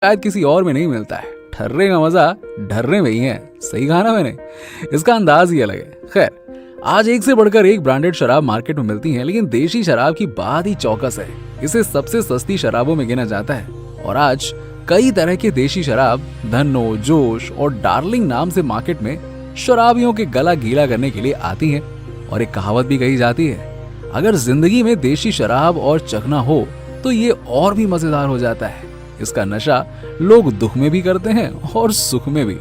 शायद किसी और में नहीं मिलता है। ठर्रे का मजा ढर्रे में ही है। सही कहा ना मैंने? इसका अंदाज ही अलग है। खैर, आज एक से बढ़कर एक ब्रांडेड शराब मार्केट में मिलती है, लेकिन देशी शराब की बात ही चौकस है। इसे सबसे सस्ती शराबों में गिना जाता है और आज कई तरह के देशी शराब धन्नो, जोश और डार्लिंग नाम से मार्केट में शराबियों के गला गीला करने के लिए आती है। और एक कहावत भी कही जाती है, अगर जिंदगी में देशी शराब और चखना हो तो ये और भी मजेदार हो जाता है। इसका नशा लोग दुख में भी करते हैं और सुख में भी।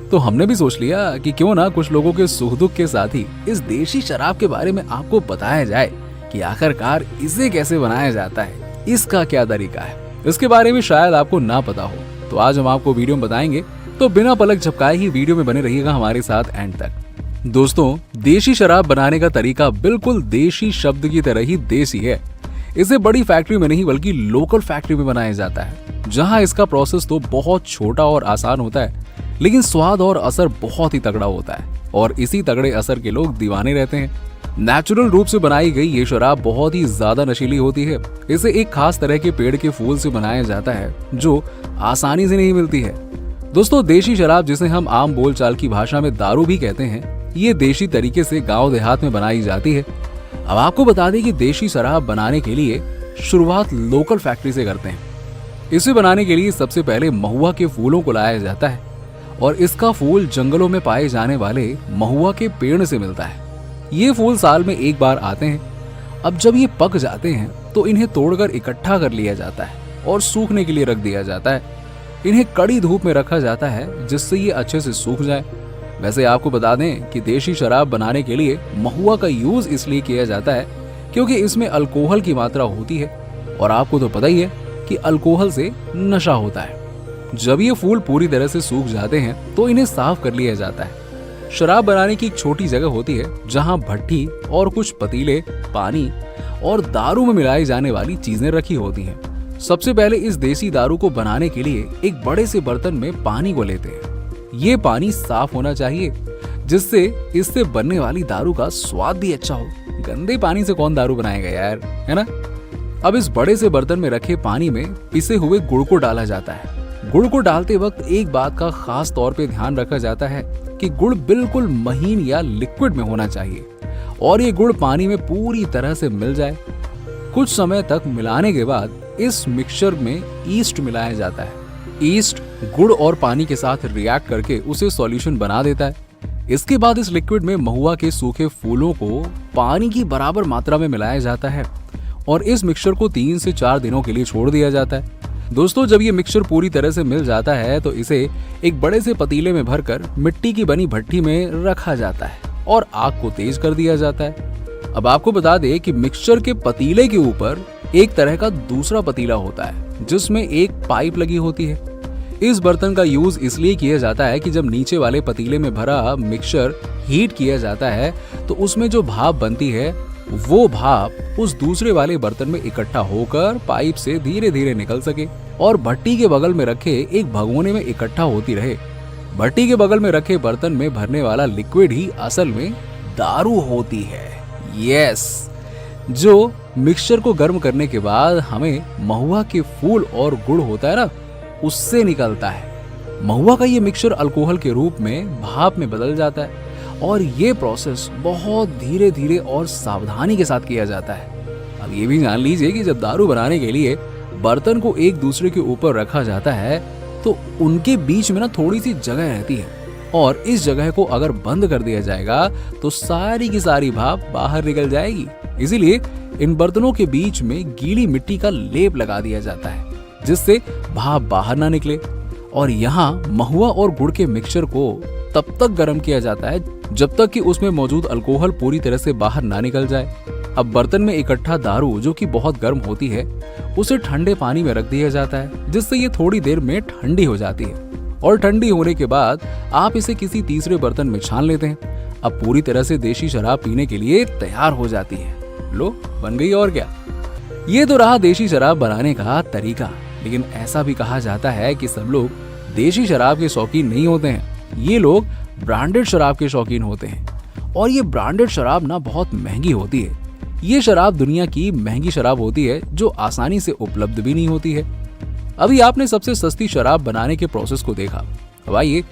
तो हमने भी सोच लिया कि क्यों ना कुछ लोगों के सुख दुख के साथ ही इस देशी शराब के बारे में आपको बताया जाए कि आखिरकार इसे कैसे बनाया जाता है, इसका क्या तरीका है। इसके बारे में शायद आपको ना पता हो, तो आज हम आपको वीडियो में बताएंगे। तो बिना पलक झपकाए ही वीडियो में बने रहिएगा हमारे साथ एंड तक। दोस्तों, देशी शराब बनाने का तरीका बिल्कुल देशी शब्द की तरह ही देसी है। इसे बड़ी फैक्ट्री में नहीं बल्कि लोकल फैक्ट्री में बनाया जाता है, जहां इसका प्रोसेस तो बहुत छोटा और आसान होता है, लेकिन स्वाद और असर बहुत ही तगड़ा होता है और इसी तगड़े असर के लोग दीवाने रहते हैं। नेचुरल रूप से बनाई गई ये शराब बहुत ही ज्यादा नशीली होती है। इसे एक खास तरह के पेड़ के फूल से बनाया जाता है जो आसानी से नहीं मिलती है। दोस्तों, देशी शराब, जिसे हम आम बोलचाल की भाषा में दारू भी कहते हैं, ये देशी तरीके से गांव देहात में बनाई जाती है। अब आपको बता दें कि देशी शराब बनाने के लिए शुरुआत लोकल फैक्ट्री से करते हैं। इसे बनाने के लिए सबसे पहले महुआ के फूलों को लाया जाता है और इसका फूल जंगलों में पाए जाने वाले महुआ के पेड़ से मिलता है। ये फूल साल में एक बार आते हैं। अब जब ये पक जाते हैं तो इन्हें तोड़कर इकट्ठा कर लिया जाता है और सूखने के लिए रख दिया जाता है। इन्हें कड़ी धूप में रखा जाता है जिससे ये अच्छे से सूख जाए। वैसे आपको बता दें कि देशी शराब बनाने के लिए महुआ का यूज इसलिए किया जाता है क्योंकि इसमें अल्कोहल की मात्रा होती है और आपको तो पता ही है कि अल्कोहल से नशा होता है। जब ये फूल पूरी तरह से सूख जाते हैं तो इन्हें साफ कर लिया जाता है। शराब बनाने की एक छोटी जगह होती है जहां भट्टी और कुछ पतीले, पानी और दारू में मिलाई जाने वाली चीजें रखी होती हैं। सबसे पहले इस देसी दारू को बनाने के लिए एक बड़े से बर्तन में पानी को लेते हैं। ये पानी साफ होना चाहिए जिससे इससे बनने वाली दारू का स्वाद भी अच्छा हो। गंदे पानी से कौन दारू बनाएगा यार, है ना? अब इस बड़े से बर्तन में रखे पानी में पिसे हुए गुड़ को डाला जाता है। गुड़ को डालते वक्त एक बात का खास तौर पे ध्यान रखा जाता है कि गुड़ बिल्कुल महीन या लिक्विड में होना चाहिए और ये गुड़ पानी में पूरी तरह से मिल जाए। कुछ समय तक मिलाने के बाद इस मिक्सचर में ईस्ट मिलाया जाता है। ईस्ट गुड़ और पानी के साथ रिएक्ट करके उसे सॉल्यूशन बना देता है। इसके बाद इस लिक्विड में महुआ के सूखे फूलों को पानी की बराबर मात्रा में मिलाया जाता है और इस मिक्सचर को 3 से 4 दिनों के लिए छोड़ दिया जाता है। दोस्तों, जब ये मिक्सचर पूरी तरह से मिल जाता है तो इसे एक बड़े से पतीले में भरकर मिट्टी की बनी भट्टी में रखा जाता है और आग को तेज कर दिया जाता है। अब आपको बता दें कि मिक्सचर के पतीले के ऊपर एक तरह का दूसरा पतीला होता है जिसमें एक पाइप लगी होती है। इस बर्तन का यूज इसलिए किया जाता है कि जब नीचे वाले पतीले में भरा मिक्सचर हीट किया जाता है तो उसमें जो भाप बनती है वो भाप उस दूसरे वाले बर्तन में इकट्ठा होकर पाइप से धीरे धीरे निकल सके और भट्टी के बगल में रखे एक भगोने में इकट्ठा होती रहे। भट्टी के बगल में रखे बर्तन में भरने वाला लिक्विड ही असल में दारू होती है। यस, जो मिक्सचर को गर्म करने के बाद हमें महुआ के फूल और गुड़ होता है ना, उससे निकलता है। महुआ का ये मिक्सचर अल्कोहल के रूप में भाप में बदल जाता है और ये प्रोसेस बहुत धीरे धीरे और सावधानी के साथ किया जाता है। अब ये भी जान लीजिए कि जब दारू बनाने के लिए बर्तन को एक दूसरे के ऊपर रखा जाता है तो उनके बीच में ना थोड़ी सी जगह रहती है और इस जगह को अगर बंद कर दिया जाएगा तो सारी की सारी भाप बाहर निकल जाएगी। इसीलिए इन बर्तनों के बीच में गीली मिट्टी का लेप लगा दिया जाता है जिससे भाप बाहर ना निकले। और यहाँ महुआ और गुड़ के मिक्सचर को तब तक गर्म किया जाता है जब तक कि उसमें मौजूद अल्कोहल पूरी तरह से बाहर ना निकल जाए। अब बर्तन में इकट्ठा दारू जो कि बहुत गर्म होती है उसे ठंडे पानी में रख दिया जाता है जिससे ये थोड़ी देर में ठंडी हो जाती है और ठंडी होने के बाद आप इसे किसी तीसरे बर्तन में छान लेते हैं। अब पूरी तरह से देशी शराब पीने के लिए तैयार हो जाती है। लो, बन गई और क्या। ये तो रहा देशी शराब बनाने का तरीका, लेकिन ऐसा भी कहा जाता है कि सब लोग देशी शराब के शौकीन नहीं होते हैं। ये लोग ब्रांडेड शराब के शौकीन होते हैं और ये ब्रांडेड शराब ना बहुत महंगी होती है। ये शराब दुनिया की महंगी शराब होती है जो आसानी से उपलब्ध भी नहीं होती है। अभी आपने सबसे सस्ती शराब बनाने के प्रोसेस को देखा। अब आइए,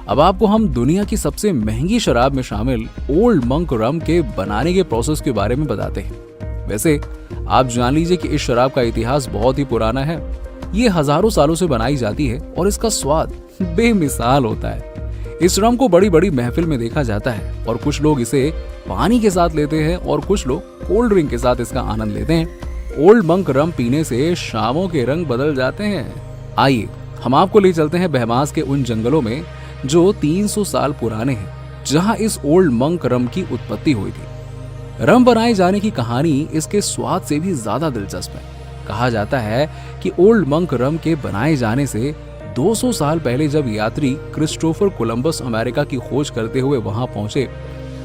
अब आपको हम दुनिया की सबसे महंगी शराब में शामिल ओल्ड मंक रम के बनाने के प्रोसेस के बारे में बताते हैं। वैसे आप जान लीजिए कि इस शराब का इतिहास बहुत ही पुराना है। ये हजारों सालों से बनाई जाती है और इसका स्वाद बेमिसाल होता है। इस रम को बड़ी बड़ी महफिल में देखा जाता है और कुछ लोग इसे पानी के साथ लेते हैं और कुछ लोग कोल्ड ड्रिंक के साथ इसका आनंद लेते हैं। ओल्ड मंक रम पीने से शामों के रंग बदल जाते हैं। आइए हम आपको ले चलते हैं बहमास के उन जंगलों में जो 300 साल पुराने हैं, जहां इस ओल्ड मंक रम की उत्पत्ति हुई थी। रम बनाए जाने की कहानी इसके स्वाद से भी ज्यादा दिलचस्प है। कहा जाता है कि ओल्ड मंक रम के बनाए जाने से 200 साल पहले जब यात्री क्रिस्टोफर कोलंबस अमेरिका की खोज करते हुए वहां पहुंचे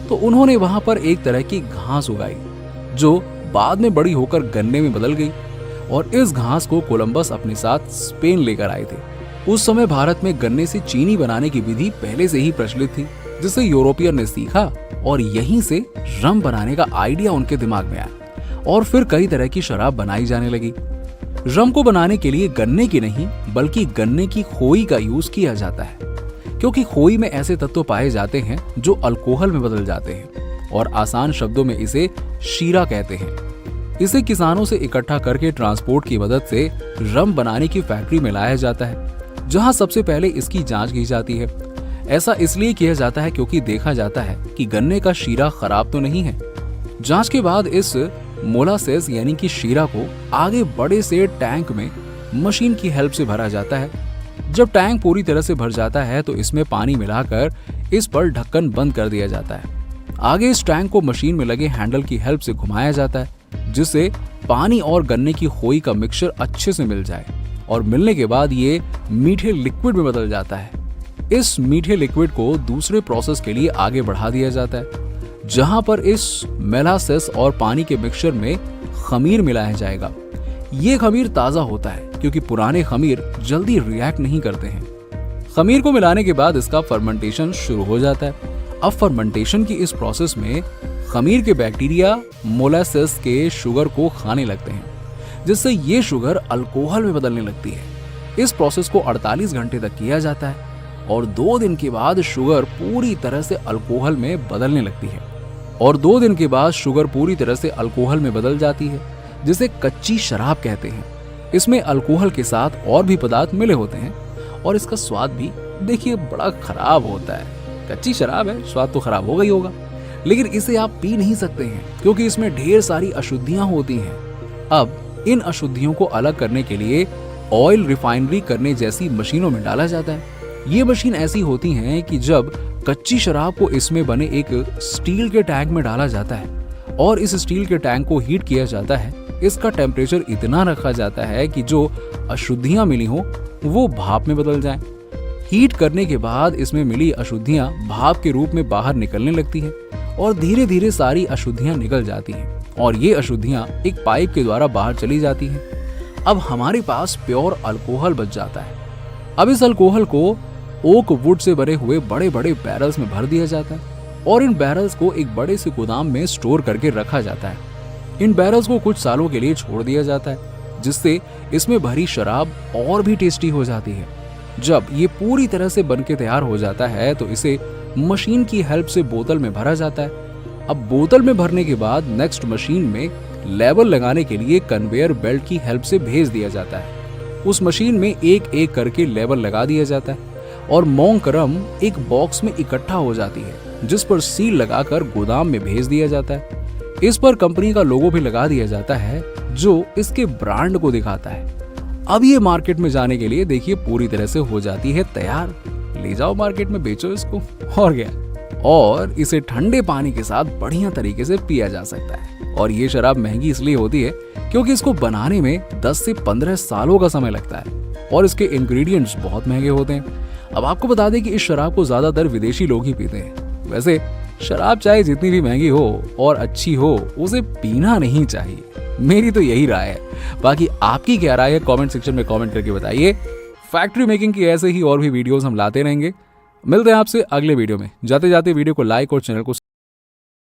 तो उन्होंने वहां पर एक तरह की घास उगाई जो बाद में बड़ी होकर गन्ने में बदल गई और इस घास को कोलंबस अपने साथ स्पेन लेकर आए थे। उस समय भारत में गन्ने से चीनी बनाने की विधि पहले से ही प्रचलित थी, जिसे यूरोपियन ने सीखा और यहीं से रम बनाने का आइडिया उनके दिमाग में आया और फिर कई तरह की शराब बनाई जाने लगी। रम को बनाने के लिए गन्ने की नहीं बल्कि गन्ने की खोई का यूज किया जाता है, क्योंकि खोई में ऐसे तत्व पाए जाते हैं जो अल्कोहल में बदल जाते हैं और आसान शब्दों में इसे शीरा कहते हैं। इसे किसानों से इकट्ठा करके ट्रांसपोर्ट की मदद से रम बनाने की फैक्ट्री में लाया जाता है, जहां सबसे पहले इसकी जांच की जाती है। ऐसा इसलिए किया जाता है क्योंकि देखा जाता है कि गन्ने का शीरा खराब तो नहीं है। जांच के बाद इस मोलासेस यानी कि शीरा को आगे बड़े से टैंक में मशीन की हेल्प से भरा जाता है। जब टैंक पूरी तरह से भर जाता है तो इसमें पानी मिलाकर इस पर ढक्कन बंद कर दिया जाता है। आगे इस टैंक को मशीन में लगे हैंडल की हेल्प से घुमाया जाता है, जिससे पानी और गन्ने की खोई का मिक्सचर अच्छे से मिल जाए और मिलने के बाद ये मीठे लिक्विड में बदल जाता है। इस मीठे लिक्विड को दूसरे प्रोसेस के लिए आगे बढ़ा दिया जाता है, जहां पर इस मेलासेस और पानी के मिक्सचर में खमीर मिलाया जाएगा। ये खमीर ताजा होता है क्योंकि पुराने खमीर जल्दी रिएक्ट नहीं करते हैं। खमीर को मिलाने के बाद इसका फर्मेंटेशन शुरू हो जाता है। अब फर्मेंटेशन की इस प्रोसेस में खमीर के बैक्टीरिया मोलासेस के शुगर को खाने लगते हैं, जिससे ये शुगर अल्कोहल में बदलने लगती है। इस प्रोसेस को 48 घंटे तक किया जाता है और 2 दिन के बाद शुगर पूरी तरह से अल्कोहल में बदलने लगती है और 2 दिन के बाद शुगर पूरी तरह से अल्कोहल में बदल जाती है, जिसे कच्ची शराब कहते हैं। इसमें अल्कोहल के साथ और भी पदार्थ मिले होते हैं और इसका स्वाद भी देखिए बड़ा खराब होता है। कच्ची शराब है, स्वाद तो खराब होगा ही होगा, लेकिन इसे आप पी नहीं सकते हैं क्योंकि इसमें ढेर सारी अशुद्धियां होती हैं। अब इन अशुद्धियों को अलग करने के लिए ऑयल रिफाइनरी करने जैसी मशीनों में डाला जाता है। ये मशीन ऐसी होती हैं कि जब कच्ची शराब को इसमें बने एक स्टील के टैंक में डाला जाता है और इस स्टील के टैंक को हीट किया जाता है, इसका टेम्परेचर इतना रखा जाता है कि जो अशुद्धियां मिली हो वो भाप में बदल जाएं। हीट करने के बाद इसमें मिली अशुद्धियां भाप के रूप में बाहर निकलने लगती हैं और धीरे धीरे सारी अशुद्धियां निकल जाती हैं और ये अशुद्धियां एक पाइप के द्वारा बाहर चली जाती हैं। अब हमारे पास प्योर अल्कोहल बच जाता है। अब इस अल्कोहल को ओक वुड से बने हुए बड़े बड़े बैरल्स में भर दिया जाता है और इन बैरल्स को एक बड़े से गोदाम में स्टोर करके रखा जाता है। इन बैरल्स को कुछ सालों के लिए छोड़ दिया जाता है, जिससे इसमें भरी शराब और भी टेस्टी हो जाती है। जब ये पूरी तरह से बनके तैयार हो जाता है तो इसे मशीन की हेल्प से बोतल में भरा जाता है। अब बोतल में भरने के बाद नेक्स्ट मशीन में लेबल लगाने के लिए कन्वेयर बेल्ट की हेल्प से भेज दिया जाता है। उस मशीन में एक एक करके लेबल लगा दिया जाता है और मोंक रम एक बॉक्स में इकट्ठा हो जाती है, जिस पर सील लगाकर गोदाम में भेज दिया जाता है। इस पर कंपनी का लोगो भी लगा दिया जाता है जो इसके ब्रांड को दिखाता है। अब ये मार्केट में जाने के लिए देखिए पूरी तरह से हो जाती है तैयार। ले जाओ मार्केट में बेचो इसको और क्या, और इसे ठंडे पानी के साथ बढ़िया तरीके से पिया जा सकता है। और ये शराब महंगी इसलिए होती है क्योंकि इसको बनाने में 10 से 15 सालों का समय लगता है और इसके इंग्रेडिएंट्स बहुत महंगे होते हैं। अब आपको बता दें कि इस शराब को ज्यादातर विदेशी लोग ही पीते हैं। वैसे शराब चाहे जितनी भी महंगी हो और अच्छी हो, उसे पीना नहीं चाहिए। मेरी तो यही राय है। बाकी आपकी क्या राय है कमेंट सेक्शन में कमेंट करके बताइए। फैक्ट्री मेकिंग की ऐसे ही और भी वीडियोस हम लाते रहेंगे। मिलते हैं आपसे अगले वीडियो में। जाते जाते वीडियो को लाइक और चैनल को